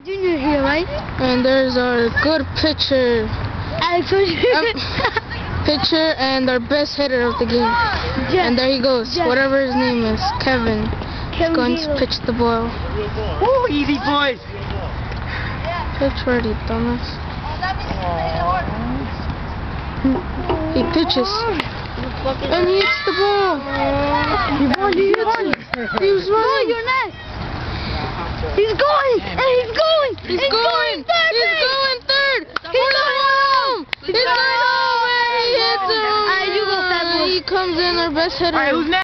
Junior here, right? And there's our good pitcher. Pitcher and our best hitter of the game. And there he goes, whatever his name is, Kevin. He's going to pitch the ball. Woo, easy boys. Pitch ready, dumbass. He pitches. And he hits the ball. He was running. You're next. He's going! And he's going! He's going third! For the home! He's going home! And he hits it! You go, fat boy. He comes in, our best hitter. All right, who's next?